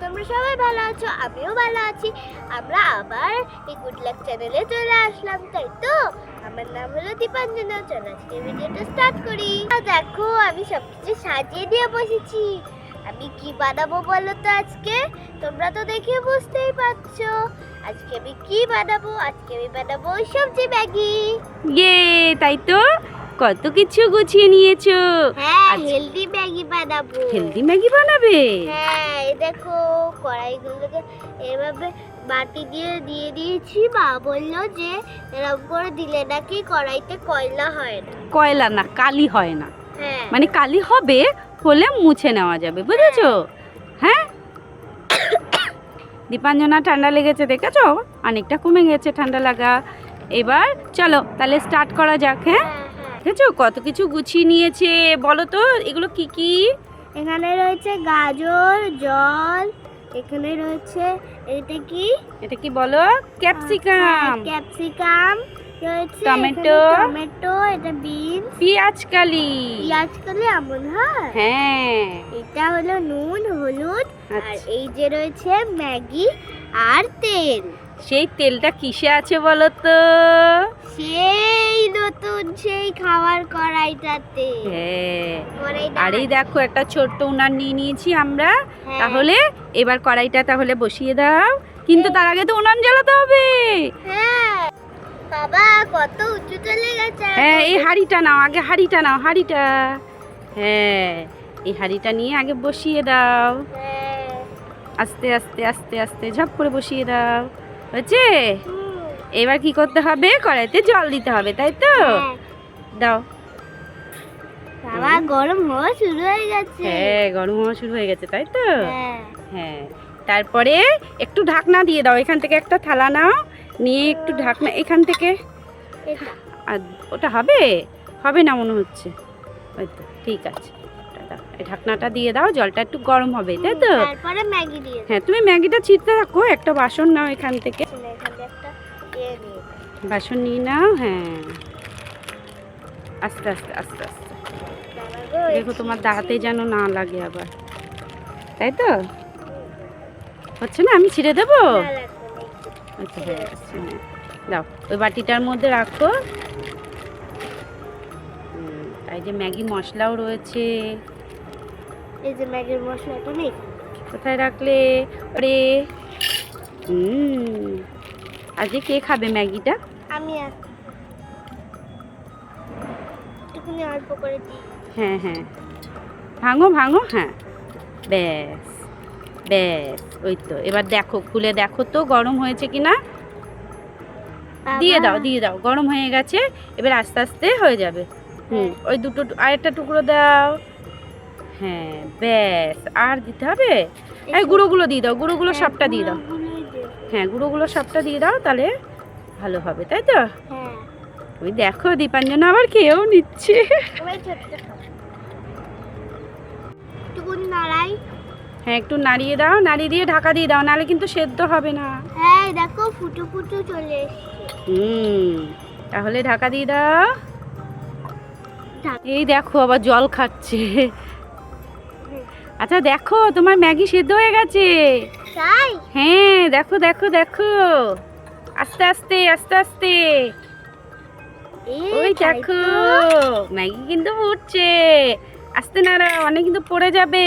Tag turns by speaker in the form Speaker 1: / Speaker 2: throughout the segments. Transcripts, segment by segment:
Speaker 1: তোমরা সবাই ভালো আছো, আমিও ভালো আছি। আমরা আবার এই গুড লাক চ্যানেলে চলে আসলাম, তাই তো? আমার নাম হলো দীপাঞ্জনা। চলো আজকে ভিডিওটা স্টার্ট করি। দেখো আমি সবকিছু সাজিয়ে দিয়ে বসেছি। আমি কি বানাবো বলো তো আজকে? তোমরা তো দেখে বুঝতেই পারছো আজকে আমি কি বানাবো। আজকে আমি বানাবো সবজি ম্যাগি।
Speaker 2: ইয়ে, তাই তো? কত কিছু গুছিয়ে নিয়েছো।
Speaker 1: হ্যাঁ, হেলদি ম্যাগি বানাবো।
Speaker 2: হেলদি ম্যাগি বানাবে?
Speaker 1: হ্যাঁ, এই দেখো কড়াইগুলোকে এভাবে বাটি দিয়ে দিয়ে দিয়েছি। মা বললো যে এরকম করে দিলে নাকি কড়াইতে কয়লা হয় না।
Speaker 2: কয়লা না, কালি হয় না।
Speaker 1: হ্যাঁ,
Speaker 2: মানে কালি হবে, হলে মুছে নেওয়া যাবে, বুঝেছো? হ্যাঁ। দীপাঞ্জনা ঠান্ডা লেগেছে, দেখেছো? অনেকটা কমে গেছে ঠান্ডা লাগা। এবার চলো তাহলে স্টার্ট করা যাক। হ্যাঁ,
Speaker 1: হ্যাঁ, হ্যাঁ।
Speaker 2: দেখেছো কত কিছু গুছিয়ে নিয়েছে। বলো তো এগুলো কি কি?
Speaker 1: এখানে রয়েছে গাজর, জল, এখানে রয়েছে এটা কি?
Speaker 2: এটা কি বলো? ক্যাপসিকাম,
Speaker 1: ক্যাপসিকাম রয়েছে,
Speaker 2: টমেটো,
Speaker 1: এখানে টমেটো, এটা বিনস,
Speaker 2: পেঁয়াজ কালি।
Speaker 1: পেঁয়াজ কালি এমন হয়।
Speaker 2: হ্যাঁ,
Speaker 1: এটা হলো নুন, হলুদ, আর
Speaker 2: আচ্ছা।
Speaker 1: এই যে রয়েছে ম্যাগি আর তেল।
Speaker 2: সেই তেলটা কিসে আছে বলো তো?
Speaker 1: সেই নতুন সেই খাবার কড়াইটাতে।
Speaker 2: হ্যাঁ,
Speaker 1: কড়াইটা
Speaker 2: আর এই দেখো একটা ছোট্ট উনান নিয়ে নিয়েছি আমরা।
Speaker 1: হ্যাঁ।
Speaker 2: তাহলে এবার কড়াইটা তাহলে বসিয়ে দাও, কিন্তু তার আগে তো উনান জ্বালাতে হবে।
Speaker 1: হ্যাঁ বাবা, কত উঁচু চলে গেছে।
Speaker 2: হ্যাঁ, এই হাঁড়িটা নাও, আগে হাঁড়িটা নাও, হাঁড়িটা। হ্যাঁ, এই হাঁড়িটা নিয়ে আগে বসিয়ে দাও।
Speaker 1: হ্যাঁ।
Speaker 2: আস্তে আস্তে আস্তে আস্তে ঝপ করে বসিয়ে দাও। হয়েছে?
Speaker 1: হুম।
Speaker 2: এবার কি করতে হবে? কড়াইতে জল দিতে হবে, তাই তো?
Speaker 1: হ্যাঁ।
Speaker 2: দাও।
Speaker 1: বাবা, গরম হওয়া শুরু হয়ে গেছে।
Speaker 2: হ্যাঁ, গরম হওয়া শুরু হয়ে গেছে, তাই তো?
Speaker 1: হ্যাঁ।
Speaker 2: হ্যাঁ, তারপরে একটু ঢাকনা দিয়ে দাও। এখান থেকে একটা থালা নাও, নিয়ে একটু ঢাকনা এখান থেকে।
Speaker 1: এটা
Speaker 2: আর ওটা হবে? হবে না মনে হচ্ছে। ওই তো, ঠিক আছে। ওটা দাও। এই ঢাকনাটা দিয়ে দাও, জলটা একটু গরম হবে, তাই তো?
Speaker 1: তারপরে ম্যাগি দিয়ে
Speaker 2: হ্যাঁ, তুমি ম্যাগিটা ছিটতে থাকো। একটা বাসন নাও এখান থেকে।
Speaker 1: দিচ্ছি। এখানে একটা ইয়ে নিয়ে নাও।
Speaker 2: বাসন নিয়ে নাও। হ্যাঁ, আস্তে আস্তে আস্তে আস্তে।
Speaker 1: বাবা গো,
Speaker 2: দেখো তোমার দাঁতে যেন না লাগে আবার, তাই তো? হচ্ছে না? আমি ছিঁড়ে দেবো?
Speaker 1: না লাগবে না।
Speaker 2: আচ্ছা, হয়ে গেছে। হ্যাঁ, দাও ওই বাটিটার মধ্যে রাখো। এই যে ম্যাগি মশলাও রয়েছে।
Speaker 1: এই যে ম্যাগির মশলাটা নেই।
Speaker 2: কোথায় রাখলে? ওরে, আজকে কে খাবে ম্যাগিটা?
Speaker 1: আমি একটুখানি অল্প করে দিই।
Speaker 2: হ্যাঁ হ্যাঁ, ভাঙো ভাঙো। হ্যাঁ, ব্যাস ব্যাস, ওই তো। এবার দেখো, খুলে দেখো তো গরম হয়েছে কিনা। দিয়ে দাও, দিয়ে দাও। গরম হয়ে গেছে, এবার আস্তে আস্তে হয়ে যাবে। ওই দুটো আরেকটা টুকরো দাও। হ্যাঁ, ব্যাস। আর দিতে হবে? এই গুঁড়োগুলো দিয়ে দাও, গুঁড়োগুলো সবটা দিয়ে দাও। হ্যাঁ, গুঁড়োগুলো সবটা দিয়ে দাও, তাহলে ভালো হবে, তাই তো?
Speaker 1: হ্যাঁ।
Speaker 2: ওই দেখো দীপাঞ্জনা আবার খেয়েও নিচ্ছে।
Speaker 1: একটুকুনি নাড়াই।
Speaker 2: হ্যাঁ, একটু নাড়িয়ে দাও, নাড়িয়ে দিয়ে ঢাকা দিয়ে দাও, নাহলে কিন্তু সেদ্ধ হবে না।
Speaker 1: হ্যাঁ, দেখো ফুটো ফুটো চলে এসেছে।
Speaker 2: তাহলে ঢাকা দিয়ে দাও। এই দেখো আবার জল খাচ্ছে। আচ্ছা, দেখো তোমার ম্যাগি সেদ্ধ হয়ে গেছে।
Speaker 1: তাই?
Speaker 2: হ্যাঁ, দেখো দেখো দেখো, আস্তে আস্তে আস্তে আস্তে। ওই দেখো ম্যাগি কিন্তু ফুটছে। আস্তে নাড়াও, অনেক কিন্তু পড়ে যাবে।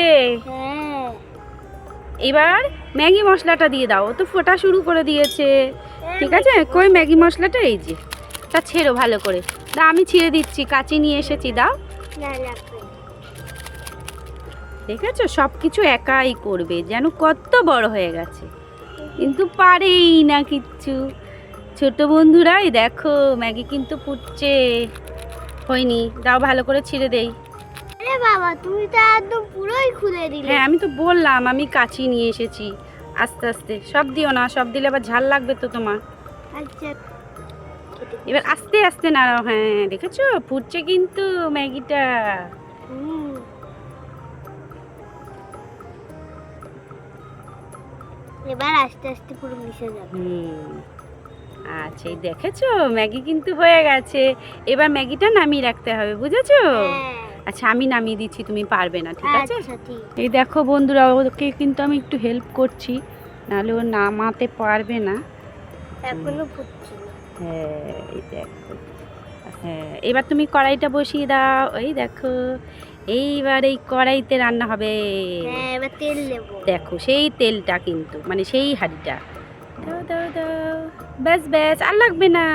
Speaker 1: হ্যাঁ।
Speaker 2: এবার ম্যাগি মশলাটা দিয়ে দাও। ও তো ফোটা শুরু করে দিয়েছে। ঠিক আছে, কই ম্যাগি মশলাটা? এই যে, তা ছেড়ো ভালো করে। দাও, আমি ছিঁড়ে দিচ্ছি, কাঁচি নিয়ে এসেছি, দাও।
Speaker 1: না লাগবে।
Speaker 2: দেখেছো সব কিছু একাই করবে, যেন কত বড় হয়ে গেছে, কিন্তু পারেই না কিচ্ছু। ছোট বন্ধুরাই দেখো ম্যাগি কিন্তু ফুটছে। হয়নি, দাও ভালো করে ছিঁড়ে দেই।
Speaker 1: আরে বাবা, তুমি তো একদম পুরোই খুলে দিলে।
Speaker 2: হ্যাঁ, আমি তো বললাম আমি কাঁচি নিয়ে এসেছি। আস্তে আস্তে, সব দিও না, সব দিলে আবার ঝাল লাগবে তো তোমার।
Speaker 1: আচ্ছা,
Speaker 2: এবার আস্তে আস্তে নাড়াও। হ্যাঁ, দেখেছো ফুটছে কিন্তু ম্যাগিটা।
Speaker 1: হুম। এবার আস্তে আস্তে পুরো মিশে যাবে।
Speaker 2: আচ্ছা, এই দেখেছো ম্যাগি কিন্তু হয়ে গেছে। এবার ম্যাগিটা নামিয়ে রাখতে হবে, বুঝেছো?
Speaker 1: হ্যাঁ।
Speaker 2: আচ্ছা আমি নামিয়ে দিচ্ছি, তুমি পারবে না, ঠিক আছে?
Speaker 1: আচ্ছা ঠিক।
Speaker 2: এই দেখো বন্ধুরা, ওকে কিন্তু আমি একটু হেল্প করছি, নাহলে ও নামাতে পারবে না।
Speaker 1: এখনো ফুটছে না।
Speaker 2: হ্যাঁ এই দেখো, হ্যাঁ এবার তুমি কড়াইটা বসিয়ে দাও। এই দেখো, এইবার এই কড়াইতে রান্না হবে।
Speaker 1: হ্যাঁ এবার তেল দেবো।
Speaker 2: দেখো সেই তেলটা কিন্তু, মানে সেই হাঁড়িটা দাও দাও দাও। ব্যাস ব্যাস, আর লাগবে না,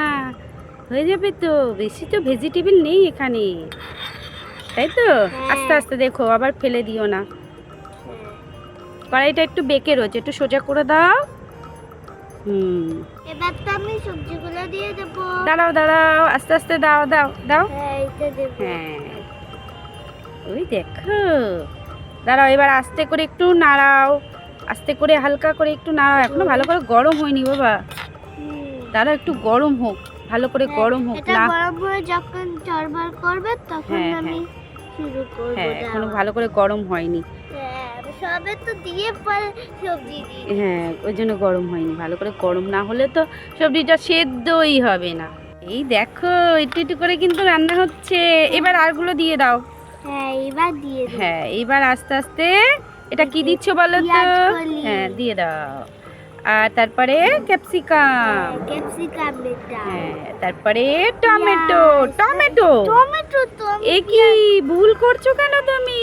Speaker 2: হয়ে যাবে তো। বেশি তো ভেজিটেবল নেই এখানে, তাই তো?
Speaker 1: হ্যাঁ।
Speaker 2: আস্তে আস্তে দেখো, আবার ফেলে দিও না।
Speaker 1: হ্যাঁ।
Speaker 2: কড়াইটা একটু বেঁকে রয়েছে, একটু সোজা করে দাও।
Speaker 1: এবার তো আমি সবজিগুলো দিয়ে দেবো।
Speaker 2: দাঁড়াও দাঁড়াও, আস্তে আস্তে দাও দাও দাও।
Speaker 1: হ্যাঁ এইটা দেবো।
Speaker 2: হ্যাঁ ওই দেখো, দাঁড়াও, এবার আস্তে করে একটু নাড়াও, আস্তে করে হালকা করে একটু নাড়াও। এখনো ভালো করে গরম হয়নি বাবা,
Speaker 1: হুম।
Speaker 2: দাঁড়াও একটু গরম হোক, ভালো করে
Speaker 1: হ্যাঁ,
Speaker 2: গরম হোক
Speaker 1: এটা
Speaker 2: না।
Speaker 1: গরম হয়ে যখন চড়বার করবে তখন
Speaker 2: হ্যাঁ,
Speaker 1: আমি শুরু করবো।
Speaker 2: হ্যাঁ এখনো
Speaker 1: দেওয়া।
Speaker 2: ভালো করে গরম হয়নি।
Speaker 1: হ্যাঁ আমি সবে তো দিয়ে পরে সবজি দিই।
Speaker 2: হ্যাঁ ওই জন্য গরম হয়নি, ভালো করে গরম না হলে তো সবজিটা সেদ্ধই হবে না। এই দেখো একটু একটু করে কিন্তু রান্না হচ্ছে। এবার আরগুলো দিয়ে দাও।
Speaker 1: হ্যাঁ এবার দিয়ে দেবো।
Speaker 2: হ্যাঁ এবার আস্তে আস্তে, এটা কি দিচ্ছ বলো তো?
Speaker 1: পেঁয়াজ কলি।
Speaker 2: হ্যাঁ দিয়ে দাও। আর তারপরে ক্যাপসিকাম।
Speaker 1: ক্যাপসিকাম এটা।
Speaker 2: হ্যাঁ তারপরে টমেটো।
Speaker 1: পেঁয়াজ।
Speaker 2: টমেটো
Speaker 1: টমেটো তো আমি
Speaker 2: এ কি ভুল করছো কেন তুমি?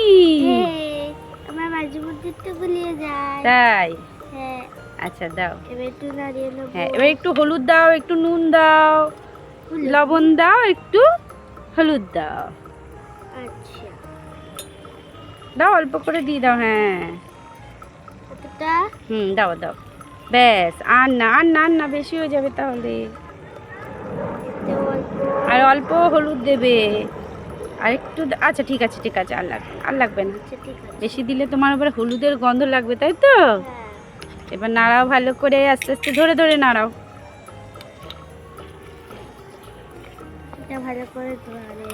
Speaker 1: হ্যাঁ, আমার মাঝে মধ্যে একটু গুলিয়ে যায়।
Speaker 2: তাই?
Speaker 1: হ্যাঁ
Speaker 2: আচ্ছা দাও।
Speaker 1: এবার একটু নাড়িয়ে নেবো।
Speaker 2: হ্যাঁ এবার একটু হলুদ দাও, একটু নুন দাও,
Speaker 1: হলুদ।
Speaker 2: লবণ দাও, একটু হলুদ দাও।
Speaker 1: আচ্ছা
Speaker 2: দাও অল্প করে দিয়ে দাও। হ্যাঁ
Speaker 1: এতটা।
Speaker 2: দাও দাও। ব্যাস, আর না আর না আর না, বেশি হয়ে যাবে তাহলে।
Speaker 1: এতে অল্প।
Speaker 2: আর অল্প হলুদ দেবে, আর একটু আচ্ছা ঠিক আছে ঠিক আছে, আর লাগবে না, আর লাগবে না।
Speaker 1: আচ্ছা ঠিক আছে।
Speaker 2: বেশি দিলে তোমার উপরে হলুদের গন্ধ লাগবে, তাই তো?
Speaker 1: হ্যাঁ
Speaker 2: এবার নাড়াও ভালো করে, আস্তে আস্তে ধরে ধরে নাড়াও।
Speaker 1: এটা ভালো করে ধরে।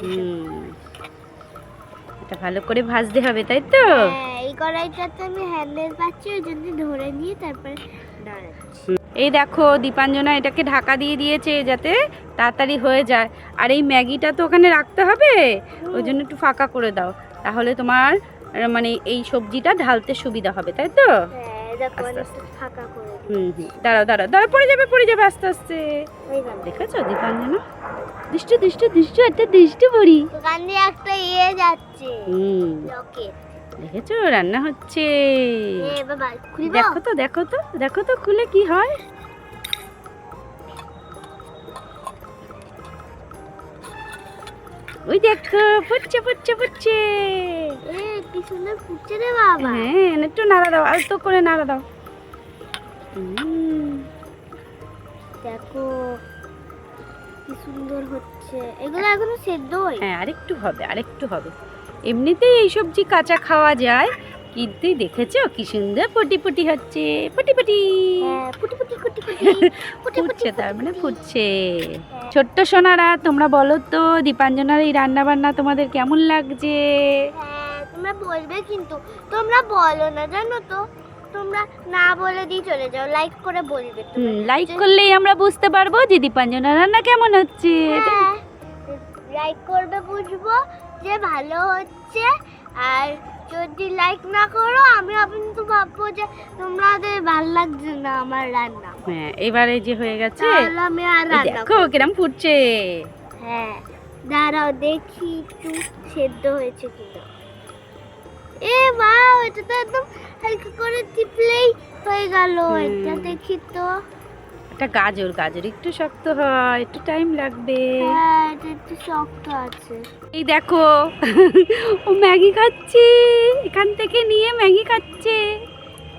Speaker 2: এটা ভালো করে ভাজতে হবে, তাই তো?
Speaker 1: হ্যাঁ এই কড়াইটাতে আমি হ্যান্ডেল পাচ্ছি, ওই জন্য ধরে নিয়ে তারপরে নাড়াচ্ছি।
Speaker 2: এই দেখো দীপাঞ্জনা এটাকে ঢাকা দিয়ে দিয়েছে যাতে তাড়াতাড়ি হয়ে যায়। আর এই ম্যাগিটা তো ওখানে রাখতে হবে, ওই জন্য একটু ফাঁকা করে দাও, তাহলে তোমার মানে এই সবজিটা ঢালতে সুবিধা হবে, তাই তো?
Speaker 1: হ্যাঁ দেখো
Speaker 2: আস্তে
Speaker 1: অনেকটা ফাঁকা করে দিই।
Speaker 2: দাঁড়াও দাঁড়াও দাঁড়াও, পড়ে যাবে আস্তে আস্তে।
Speaker 1: ওই গেল।
Speaker 2: দেখেছো দীপাঞ্জনা, দুষ্টু দুষ্টু দুষ্টু, একটা দুষ্টু বড়ি।
Speaker 1: দোকান দিয়ে একটা যাচ্ছে রকেট।
Speaker 2: দেখেছো রান্না হচ্ছে।
Speaker 1: এ বাবা খুলবো?
Speaker 2: দেখো তো দেখো তো দেখো তো খুলে কি হয়। ওই দেখো ফুটছে ফুটছে ফুটছে।
Speaker 1: এ কি সুন্দর ফুটছে রে বাবা।
Speaker 2: হ্যাঁ একটু নাড়া দাও, আলতো করে নাড়া দাও।
Speaker 1: দেখো কি সুন্দর হচ্ছে। এগুলো এখনো সেদ্ধ হয়।
Speaker 2: হ্যাঁ আরেকটু হবে, আরেকটু হবে। এমনিতেই এই সবজি কাঁচা খাওয়া যায়, কিন্তু দেখেছো কি সুন্দর ফুটি ফুটি হচ্ছে, ফুটি ফুটি।
Speaker 1: হ্যাঁ ফুটি ফুটি ফুটি ফুটি ফুটি
Speaker 2: ফুটছে, তার মানে ফুটছে। ছোট্ট সোনারা তোমরা বলো তো দীপাঞ্জনার এই রান্না বান্না তোমাদের কেমন লাগছে?
Speaker 1: হ্যাঁ তোমরা বলবে, কিন্তু তোমরা বলো না জানো তো, তোমরা না বলে দিয়ে চলে যাও, লাইক করে বলবে।
Speaker 2: লাইক করলেই আমরা বুঝতে পারবো যে দীপাঞ্জনার রান্না কেমন হচ্ছে।
Speaker 1: হ্যাঁ লাইক করবে, বুঝবো যে ভালো হচ্ছে। আর যদি লাইক না করো আমি কিন্তু ভাববো যে তোমাদের ভালো লাগছে না আমার রান্না।
Speaker 2: হ্যাঁ এবারে যে হয়ে গেছে,
Speaker 1: তাহলে আমি আর
Speaker 2: এই
Speaker 1: রান্না
Speaker 2: দেখো কিরম ফুটছে।
Speaker 1: হ্যাঁ দাঁড়াও দেখি একটু সেদ্ধ হয়েছে কিনা। এ বাহ, এটা তো একদম হালকা করে টিপলেই হয়ে গেল। এটা দেখি তো।
Speaker 2: এটা গাজর, গাজর একটু শক্ত হয়, একটু টাইম লাগবে।
Speaker 1: হ্যাঁ এটা একটু শক্ত আছে।
Speaker 2: এই দেখো ও ম্যাগি খাচ্ছে, এখান থেকে নিয়ে ম্যাগি খাচ্ছে,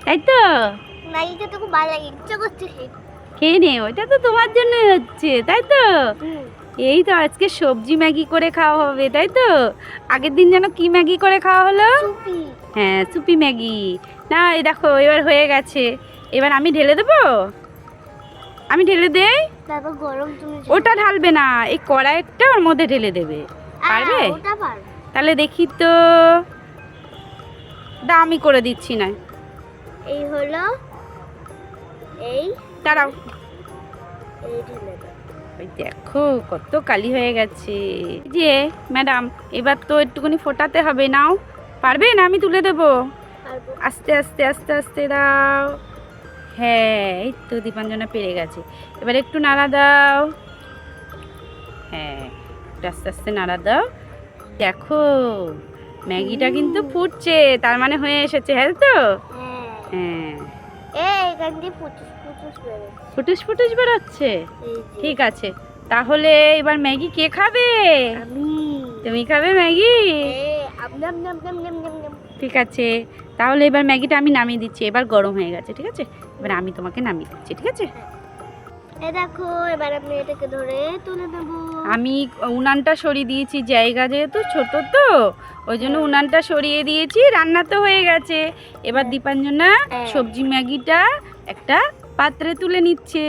Speaker 2: তাই তো?
Speaker 1: ম্যাগি খেতে খুব ভালো লাগে, ইচ্ছা করছে খেতে।
Speaker 2: খেয়ে নে, ওইটা তো তোমার জন্য হচ্ছে, তাই তো? এই তো আজকে সবজি ম্যাগি করে খাওয়া হবে, তাই তো? আগের দিন যেন কি ম্যাগি করে খাওয়া হলো?
Speaker 1: সুপি।
Speaker 2: হ্যাঁ সুপি ম্যাগি। না এই দেখো এবার হয়ে গেছে, এবার আমি ঢেলে দেবো, আমি ঢেলে দেই।
Speaker 1: তারপর গরম তুমি
Speaker 2: ওটা ঢালবে না, এই কড়াইটা ওর মধ্যে ঢেলে দেবে, পারবে?
Speaker 1: ওটা পারবে।
Speaker 2: তাহলে দেখি তো, আমি করে দিচ্ছি না।
Speaker 1: এই হলো, এই
Speaker 2: দাঁড়াও,
Speaker 1: এই ঢেলে দাও।
Speaker 2: ওই দেখো কত কালি হয়ে গেছে। যে ম্যাডাম এবার তো একটুখানি ফোটাতে হবে, নাও পারবে না? আমি তুলে দেবো।
Speaker 1: পারবো।
Speaker 2: আস্তে আস্তে আস্তে আস্তে দাও। হ্যাঁ এই তো দীপাঞ্জনা পেরে গেছে। এবার একটু নাড়া দাও। হ্যাঁ একটু আস্তে আস্তে নাড়া দাও। দেখো ম্যাগিটা কিন্তু ফুটছে, তার মানে হয়ে এসেছে, হ্যাঁ তো?
Speaker 1: হ্যাঁ
Speaker 2: হ্যাঁ
Speaker 1: এখান দিয়ে পুচুস পুচুস বেরোচ্ছে।
Speaker 2: ফুটুস ফুটুস বেরোচ্ছে।
Speaker 1: এই যে।
Speaker 2: ঠিক আছে, তাহলে এবার ম্যাগি কে খাবে?
Speaker 1: আমি।
Speaker 2: তুমি খাবে ম্যাগি?
Speaker 1: আম নাম নাম নাম নাম নাম নাম।
Speaker 2: ঠিক আছে, তাহলে এবার ম্যাগিটা আমি নামিয়ে দিচ্ছি। এবার গরম হয়ে গেছে, ঠিক আছে? এবার আমি তোমাকে নামিয়ে দিচ্ছি, ঠিক আছে?
Speaker 1: এই দেখো এবার আমি এটাকে ধরে তুলে নেব।
Speaker 2: আমি উনানটা সরিয়ে দিয়েছি, জায়গা যেহেতু ছোট তো ওই জন্য উনানটা সরিয়ে দিয়েছি। রান্না তো হয়ে গেছে। এবার দীপাঞ্জনা
Speaker 1: হ্যাঁ।
Speaker 2: সবজি ম্যাগিটা একটা পাত্রে তুলে নিচ্ছে।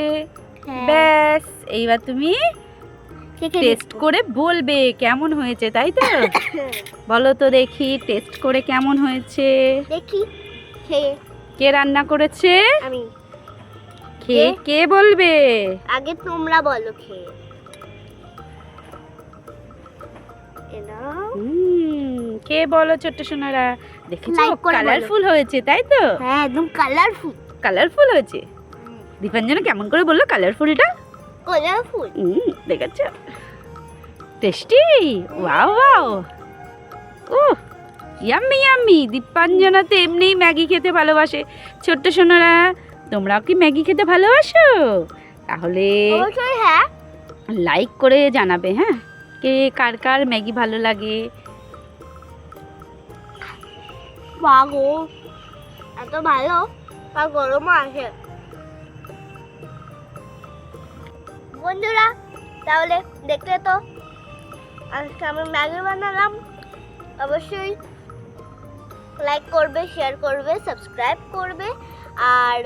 Speaker 1: হ্যাঁ।
Speaker 2: ব্যাস, এইবার তুমি
Speaker 1: চেখে
Speaker 2: টেস্ট
Speaker 1: দেখবো।
Speaker 2: করে বলবে কেমন হয়েছে, তাই তো? বলো তো দেখি টেস্ট করে কেমন হয়েছে।
Speaker 1: দেখি খেয়ে।
Speaker 2: কে রান্না করেছে?
Speaker 1: আমি।
Speaker 2: খেয়ে কে বলবে?
Speaker 1: আগে তোমরা বলো খেয়ে।
Speaker 2: কে বলো ছোট্ট সোনারা? দেখেছো
Speaker 1: Like করে বলো।
Speaker 2: কালারফুল হয়েছে, তাই তো?
Speaker 1: হ্যাঁ একদম কালারফুল।
Speaker 2: কালারফুল হয়েছে। দীপাঞ্জনা কেমন করে বললো কালারফুলটা?
Speaker 1: কালারফুল।
Speaker 2: দেখেছো টেস্টি। ওয়াও ওয়াও, ও ইয়াম্মি ইয়াম্মি। দীপাঞ্জনা তো এমনিই ম্যাগি খেতে ভালোবাসে। ছোট্ট সোনারা তোমরাও কি ম্যাগি খেতে ভালোবাসো? তাহলে
Speaker 1: অবশ্যই হ্যাঁ।
Speaker 2: লাইক করে জানাবে, হ্যাঁ, কে কার কার ম্যাগি ভালো লাগে।
Speaker 1: বাগো এত ভালো আর গরমও আছে। বন্ধুরা তাহলে দেখলে তো আজকে আমি ম্যাগি বানালাম। অবশ্যই লাইক করবে, শেয়ার করবে, সাবস্ক্রাইব করবে। আর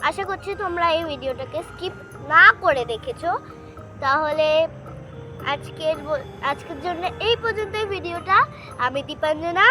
Speaker 1: আশা করছি তোমরা এই ভিডিওটাকে স্কিপ না করে দেখেছো। তাহলে আজকের জন্য এই পর্যন্তই ভিডিওটা। আমি দীপাঞ্জনা।